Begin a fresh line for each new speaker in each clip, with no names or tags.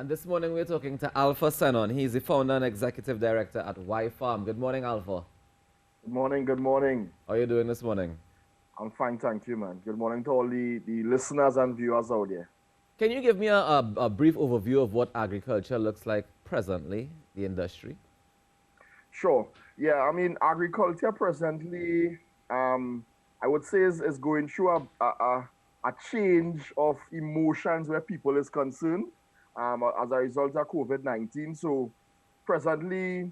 And this morning we're talking to Alpha Senon. He's the founder and executive director at Y Farm. Good morning, Alpha.
Good morning, good morning.
How are you doing this morning?
I'm fine, thank you, man. Good morning to all the listeners and viewers out there.
Can you give me a brief overview of what agriculture looks like presently, the industry?
Sure. Yeah, I mean, agriculture presently, I would say is going through a change of emotions where people is concerned as a result of COVID-19. So presently,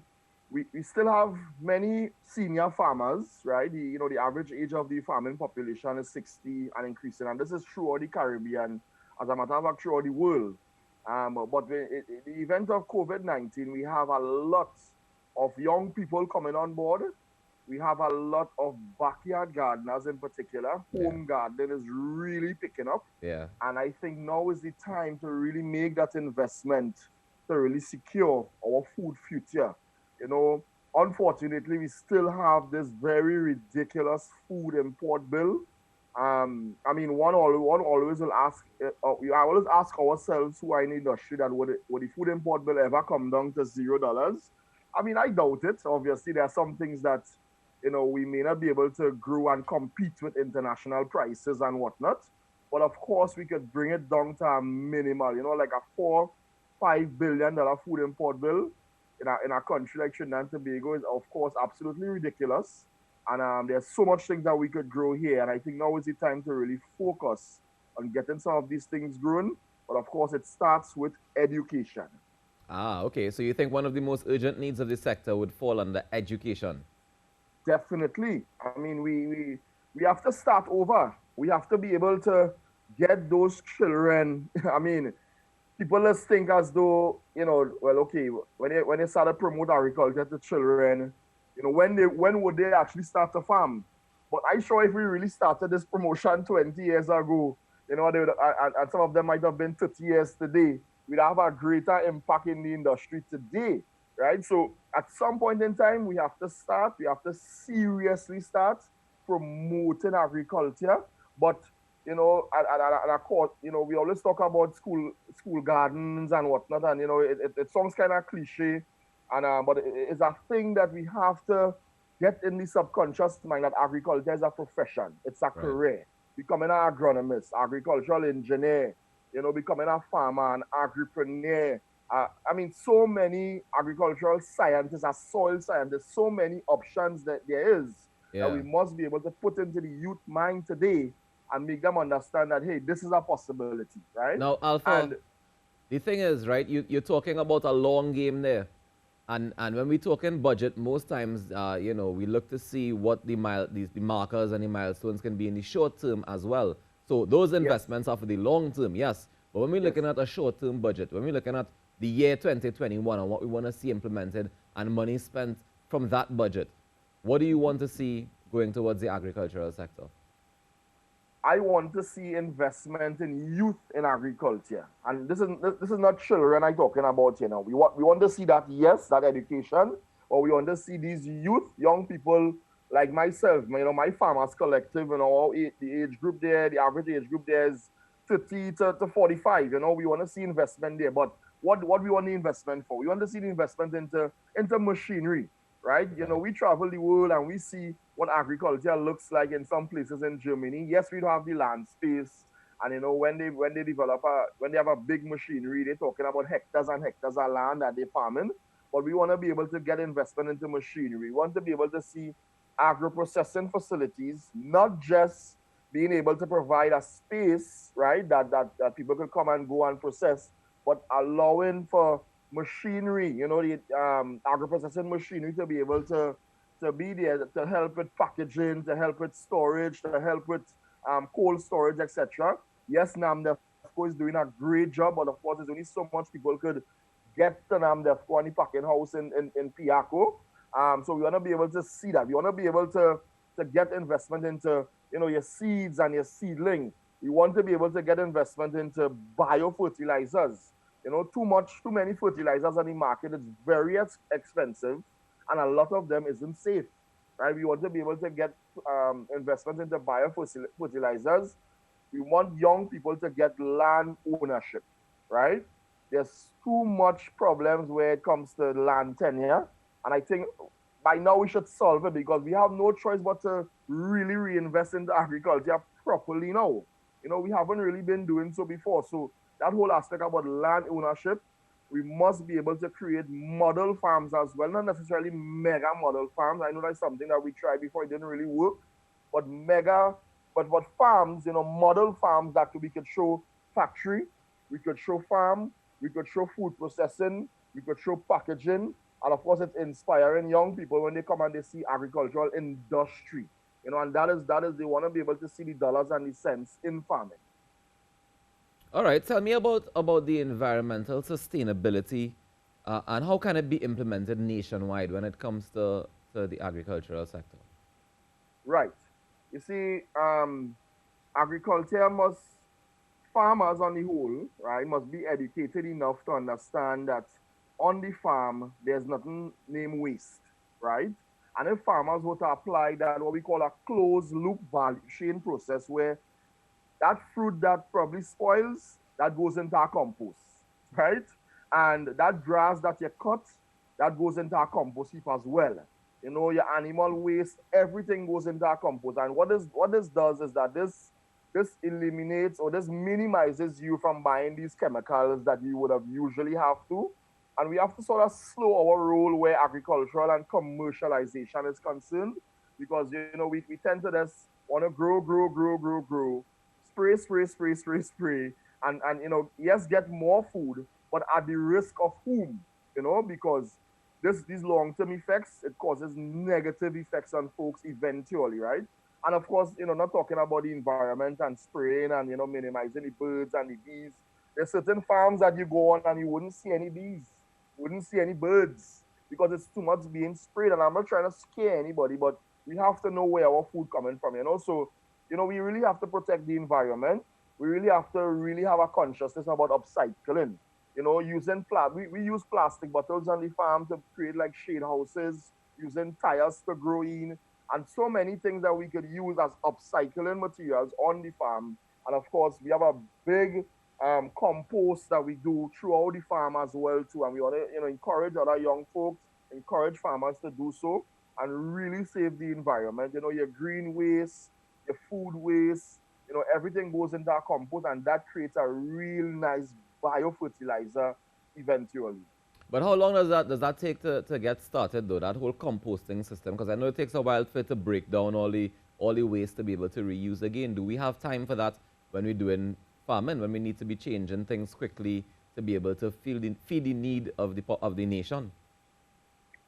we still have many senior farmers, right? The average age of the farming population is 60 and increasing. And this is throughout the Caribbean, as a matter of fact, throughout the world. But in the event of COVID-19, we have a lot of young people coming on board. We have a lot of backyard gardeners in particular.
Yeah.
Home gardening is really picking up.
Yeah.
And I think now is the time to really make that investment to really secure our food future. Unfortunately, we still have this very ridiculous food import bill. I mean, one always will ask, I always ask ourselves who are in the industry that would the food import bill ever come down to $0? I mean, I doubt it. Obviously, there are some things that, we may not be able to grow and compete with international prices and whatnot. But of course, we could bring it down to a minimal, like a $4-5 billion food import bill in a country like Trinidad and Tobago is, of course, absolutely ridiculous. And there's so much things that we could grow here. And I think now is the time to really focus on getting some of these things grown. But of course, it starts with education.
Ah, okay. So you think one of the most urgent needs of the sector would fall under education?
Definitely. I mean, we have to start over. We have to be able to get those children. I mean, people just think as though, well, okay, when they start to promote agriculture to children, when would they actually start to farm? But I'm sure if we really started this promotion 20 years ago, they would, and some of them might have been 30 years today, we'd have a greater impact in the industry today, right? So at some point in time, we have to seriously start promoting agriculture. But and of course, we always talk about school gardens and whatnot, and it sounds kind of cliche, and but it's a thing that we have to get in the subconscious mind that agriculture is a profession, it's a
Right.
career. Becoming an agronomist, agricultural engineer, becoming a farmer, an agripreneur. I mean, so many agricultural scientists, as soil scientists, so many options that there is that
Yeah.
we must be able to put into the youth mind today and make them understand that, hey, this is a possibility, right?
Now, Alpha,
And
the thing is, right, you're talking about a long game there. And when we talk in budget, most times, we look to see what the markers and the milestones can be in the short term as well. So those
yes,
investments are for the long term, yes. But when we're
yes.
looking at a short term budget, when we're looking at the year 2021 and what we want to see implemented and money spent from that budget, what do you want to see going towards the agricultural sector?
I want to see investment in youth in agriculture. And this is not children I'm talking about here now. We want to see that, yes, that education, but we want to see these youth, young people like myself, my farmers collective, the age group there, the average age group there is 30 to 45. We want to see investment there. But what we want the investment for? We want to see the investment into machinery, right?
Right.
We travel the world and we see what agriculture looks like in some places in Germany. Yes, we don't have the land space, and when they have a big machinery, they're talking about hectares and hectares of land that they're farming. But we want to be able to get investment into machinery. We want to be able to see agro processing facilities, not just being able to provide a space, right, that people could come and go and process, but allowing for machinery, the agro-processing machinery to be able to be there to help with packaging, to help with storage, to help with cold storage, etc. Yes, NAMDEFCO is doing a great job, but of course, there's only so much people could get to NAMDEFCO and the packing house in Piaco. So we want to be able to see that. We want to be able to get investment into your seeds and your seedling. We want to be able to get investment into biofertilizers. Too many fertilizers on the market. It's very expensive, and a lot of them isn't safe. Right? We want to be able to get investment into biofertilizers. We want young people to get land ownership, right? there's too much problems where it comes to land tenure. And I think by now we should solve it because we have no choice but to really reinvest into agriculture properly now. We haven't really been doing so before. So that whole aspect about land ownership, we must be able to create model farms as well, not necessarily mega model farms. I know that's something that we tried before, it didn't really work, but mega, but farms, model farms that we could show factory, we could show farm, we could show food processing, we could show packaging, and of course, it's inspiring young people when they come and they see agricultural industry. And that is they want to be able to see the dollars and the cents in farming.
All right, tell me about the environmental sustainability and how can it be implemented nationwide when it comes to the agricultural sector?
Right. You see, agriculture must, farmers on the whole, right, must be educated enough to understand that on the farm, there's nothing named waste, right? And if farmers were to apply that, what we call a closed loop value chain process, where that fruit that probably spoils, that goes into our compost, right? And that grass that you cut, that goes into our compost heap as well. Your animal waste, everything goes into our compost. And what this does is that this eliminates or this minimizes you from buying these chemicals that you would have usually have to. And we have to sort of slow our roll where agricultural and commercialization is concerned because, we tend to just want to grow, grow, grow, grow, grow, spray, spray, spray, spray, spray, and yes, get more food, but at the risk of whom? Because these long-term effects, it causes negative effects on folks eventually, right? And of course, not talking about the environment and spraying and minimizing the birds and the bees. There's certain farms that you go on and you wouldn't see any bees, wouldn't see any birds because it's too much being sprayed. And I'm not trying to scare anybody, but we have to know where our food coming from. So, we really have to protect the environment. We really have to really have a consciousness about upcycling. Using we use plastic bottles on the farm to create like shade houses, using tires to grow in, and so many things that we could use as upcycling materials on the farm. And of course, we have a big compost that we do throughout the farm as well too. And we want to encourage other young folks, encourage farmers to do so, and really save the environment. Your green waste, your food waste, everything goes into our compost, and that creates a real nice biofertilizer eventually.
But how long does that take to get started though, that whole composting system? Because I know it takes a while for it to break down all the waste to be able to reuse again. Do we have time for that when we're doing farming, when we need to be changing things quickly to be able to feed the need of the nation?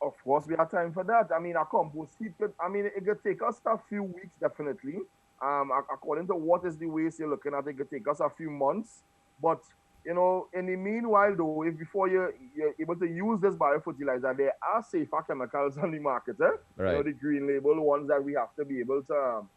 Of course, we have time for that. I mean, a compost heap it could take us a few weeks, definitely. According to what is the waste you're looking at, it could take us a few months. But, in the meanwhile, though, if before you're able to use this biofertilizer, there are safer chemicals on the market, eh?
Right.
The green label ones that we have to be able to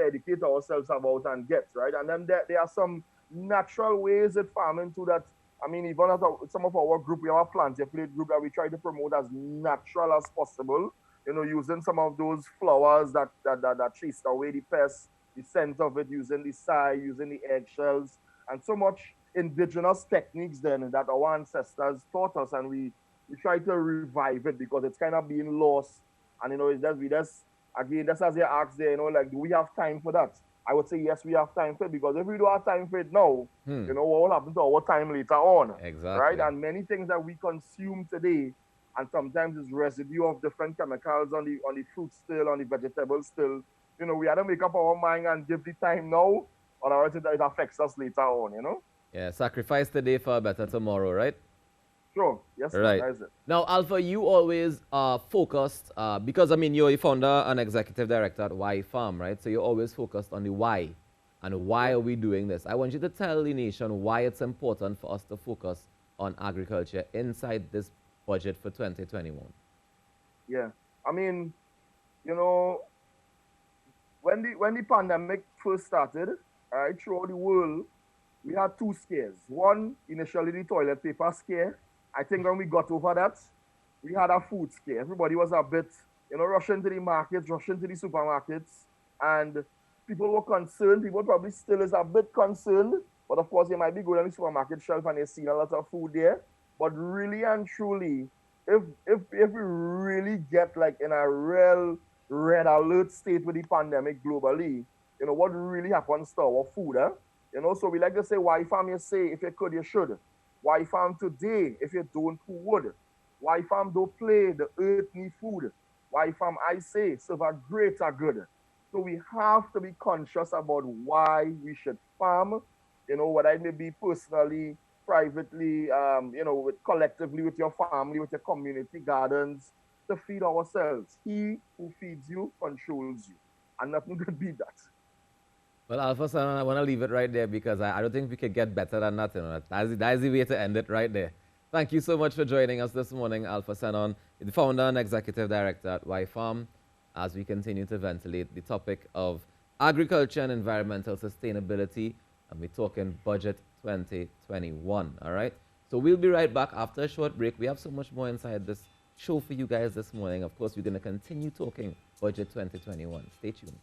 educate ourselves about and get, right? And then there are some natural ways at farming too that, even as some of our group, we have a planter plate group that we try to promote as natural as possible, using some of those flowers that chase away the pests, the scent of it, using the side, using the eggshells, and so much indigenous techniques then that our ancestors taught us, and we try to revive it because it's kind of being lost. And it's just we just again, just as you asked there, like, do we have time for that? I would say yes, we have time for it because if we don't have time for it now, what will happen to our time later on? Right?
Exactly.
And many things that we consume today, and sometimes it's residue of different chemicals on the fruit still, on the vegetables still. We had to make up our mind and give the time now, otherwise it affects us later on.
Yeah, sacrifice today for a better tomorrow, right?
Sure. Yes, sir.
Right.
That is it.
Now, Alpha, you always are focused, because, you're a founder and executive director at Y Farm, right? So you're always focused on the why. And why are we doing this? I want you to tell the nation why it's important for us to focus on agriculture inside this budget for 2021.
Yeah. I mean, you know, when the pandemic first started, right, throughout the world, we had two scares. One, initially the toilet paper scare. I think when we got over that, we had a food scare. Everybody was a bit, rushing to the markets, rushing to the supermarkets, and people were concerned. People probably still is a bit concerned But of course, you might be going on the supermarket shelf and you're seeing a lot of food there. But really and truly, if we really get like in a real red alert state with the pandemic globally, what really happens to our food, eh? So we like to say, why farm you say, if you could, you should. Why farm today, if you don't, who would? Why farm don't play, the earth need food. Why farm, I say, serve a greater good. So we have to be conscious about why we should farm, whether it may be personally, privately, collectively with your family, with your community gardens, to feed ourselves. He who feeds you controls you. And nothing could beat that.
Well, Alpha Son, I want to leave it right there because I don't think we could get better than that. That's the way to end it right there. Thank you so much for joining us this morning, Alpha Sanon, the founder and executive director at Y-Farm, as we continue to ventilate the topic of agriculture and environmental sustainability, and we're talking budget 2021, all right? So we'll be right back after a short break. We have so much more inside this show for you guys this morning. Of course, we're going to continue talking budget 2021. Stay tuned.